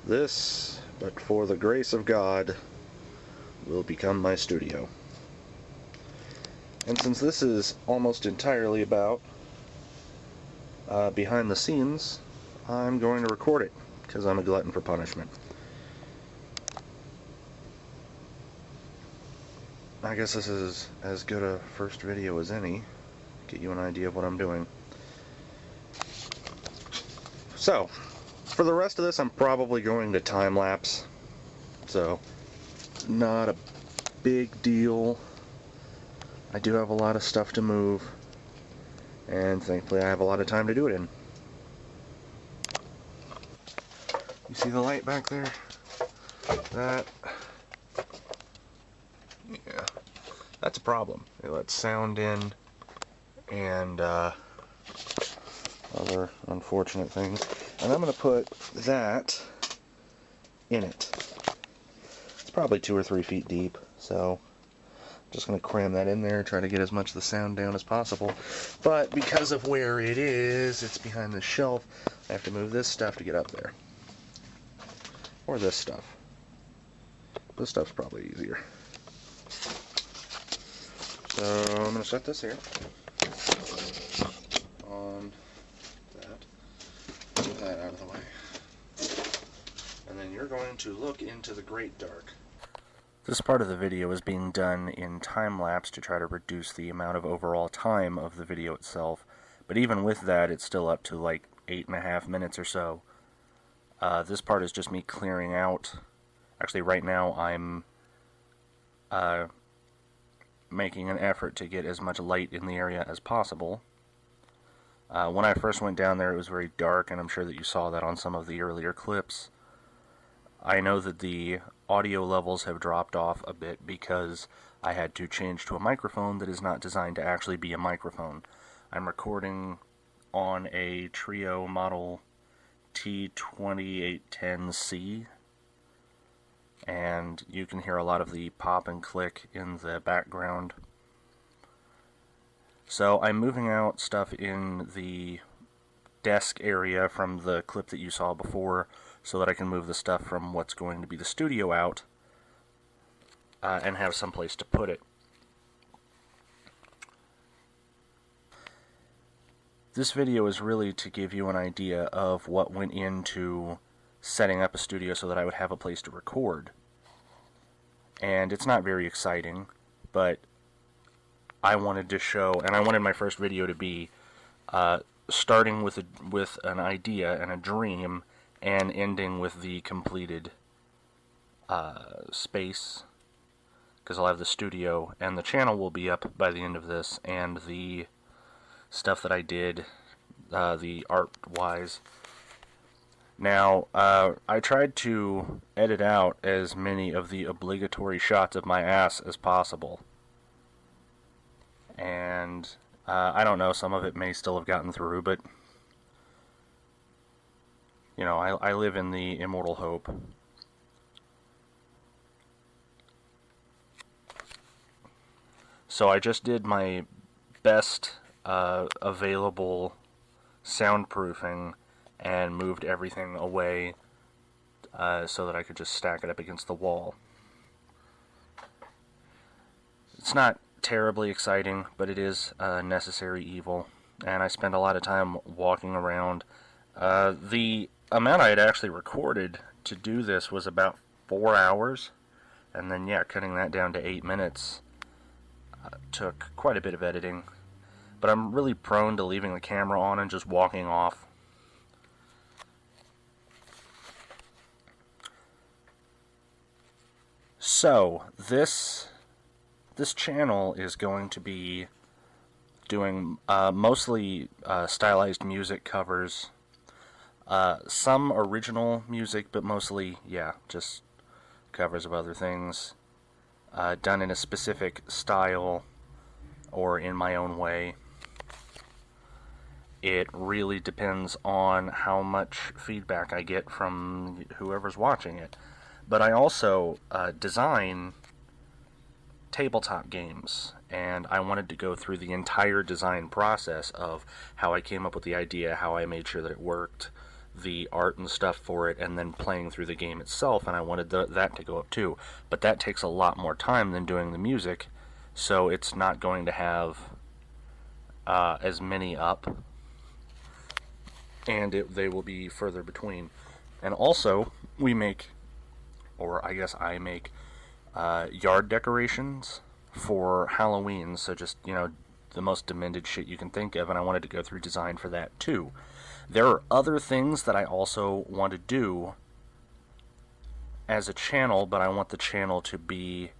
This, but for the grace of God, will become my studio. And since this is almost entirely about behind the scenes, I'm going to record it, because I'm a glutton for punishment. I guess this is as good a first video as any, get you an idea of what I'm doing. So, for the rest of this I'm probably going to time-lapse, so not a big deal. I do have a lot of stuff to move, and thankfully I have a lot of time to do it in. You see the light back there? That, yeah, that's a problem. It lets sound in and other unfortunate things. And I'm going to put that in it. It's probably 2 or 3 feet deep, so I'm just going to cram that in there, try to get as much of the sound down as possible. But because of where it is, it's behind the shelf, I have to move this stuff to get up there. Or this stuff. This stuff's probably easier. So I'm going to set this here on that. Get that out of the way. And then you're going to look into the great dark. This part of the video is being done in time-lapse to try to reduce the amount of overall time of the video itself. But even with that, it's still up to like 8.5 minutes or so. This part is just me clearing out. Actually, right now I'm making an effort to get as much light in the area as possible. When I first went down there, it was very dark, and I'm sure that you saw that on some of the earlier clips. I know that the audio levels have dropped off a bit because I had to change to a microphone that is not designed to actually be a microphone. I'm recording on a Trio Model T2810C, and you can hear a lot of the pop and click in the background. So I'm moving out stuff in the desk area from the clip that you saw before so that I can move the stuff from what's going to be the studio out and have some place to put it. This video is really to give you an idea of what went into setting up a studio so that I would have a place to record. And it's not very exciting, but I wanted to show, and I wanted my first video to be starting with an idea and a dream and ending with the completed space, because I'll have the studio and the channel will be up by the end of this, and the stuff that I did, the art-wise. Now, I tried to edit out as many of the obligatory shots of my ass as possible. And, I don't know, some of it may still have gotten through, but, you know, I live in the immortal hope. So I just did my best available soundproofing and moved everything away so that I could just stack it up against the wall. It's not terribly exciting, but it is a necessary evil, and I spend a lot of time walking around. The amount I had actually recorded to do this was about 4 hours, and then yeah, cutting that down to 8 minutes took quite a bit of editing. But I'm really prone to leaving the camera on and just walking off. So, this channel is going to be doing mostly stylized music covers, some original music, but mostly, yeah, just covers of other things, done in a specific style or in my own way. It really depends on how much feedback I get from whoever's watching it. But I also design tabletop games, and I wanted to go through the entire design process of how I came up with the idea, how I made sure that it worked, the art and stuff for it and then playing through the game itself, and I wanted that to go up too. But that takes a lot more time than doing the music, so it's not going to have as many up, and they will be further between. And also, we make, or I guess I make, yard decorations for Halloween, so just, you know, the most demented shit you can think of, and I wanted to go through design for that too. There are other things that I also want to do as a channel, but I want the channel to be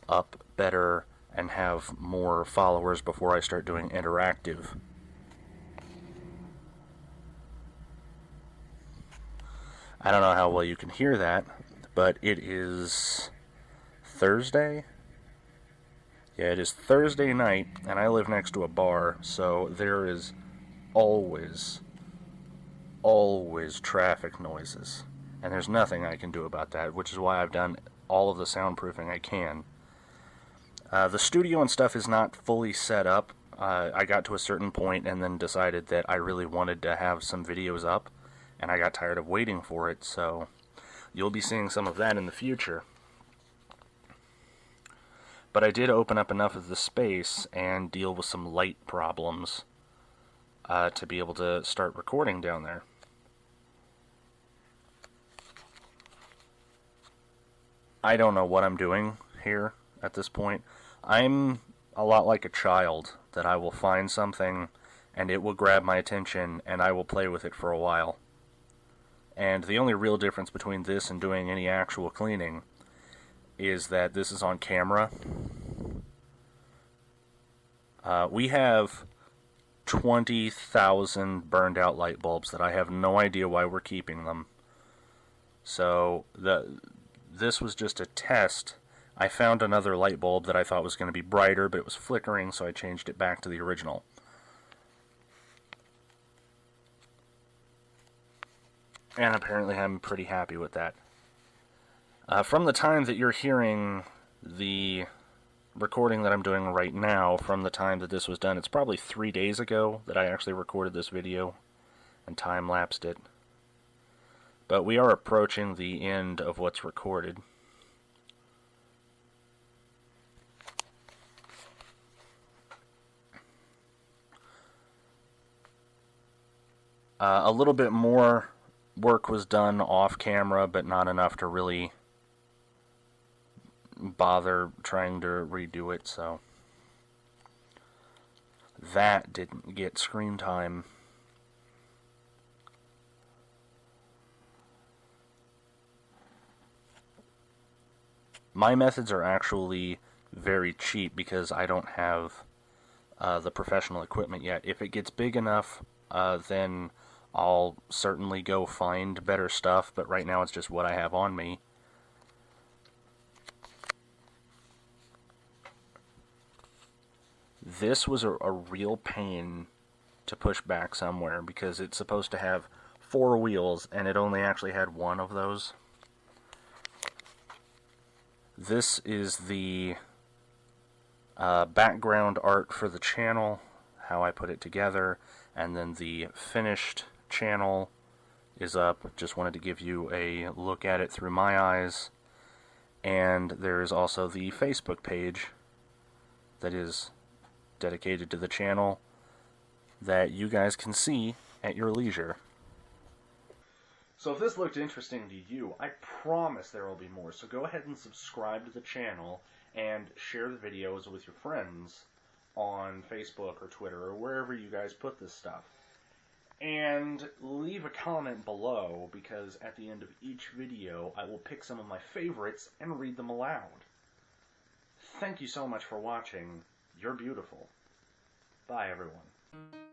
up better and have more followers before I start doing interactive. I don't know how well you can hear that, but it is Thursday? Yeah, it is Thursday night, and I live next to a bar, so there is always traffic noises. And there's nothing I can do about that, which is why I've done all of the soundproofing I can. The studio and stuff is not fully set up. I got to a certain point and then decided that I really wanted to have some videos up, and I got tired of waiting for it, so you'll be seeing some of that in the future. But I did open up enough of the space and deal with some light problems to be able to start recording down there. I don't know what I'm doing here at this point. I'm a lot like a child, that I will find something and it will grab my attention and I will play with it for a while. And the only real difference between this and doing any actual cleaning is that this is on camera. We have 20,000 burned out light bulbs that I have no idea why we're keeping them. So this was just a test. I found another light bulb that I thought was going to be brighter, but it was flickering, so I changed it back to the original. And apparently I'm pretty happy with that. From the time that you're hearing the recording that I'm doing right now, from the time that this was done, it's probably 3 days ago that I actually recorded this video and time-lapsed it. But we are approaching the end of what's recorded. A little bit more work was done off camera, but not enough to really bother trying to redo it, so that didn't get screen time. My methods are actually very cheap because I don't have the professional equipment yet. If it gets big enough, then I'll certainly go find better stuff, but right now it's just what I have on me. This was a real pain to push back somewhere because it's supposed to have 4 wheels and it only actually had 1 of those. This is the background art for the channel, how I put it together, and then the finished channel is up. Just wanted to give you a look at it through my eyes. And there is also the Facebook page that is dedicated to the channel that you guys can see at your leisure. So if this looked interesting to you, I promise there will be more. So go ahead and subscribe to the channel and share the videos with your friends on Facebook or Twitter or wherever you guys put this stuff. And leave a comment below, because at the end of each video I will pick some of my favorites and read them aloud. Thank you so much for watching. You're beautiful. Bye, everyone.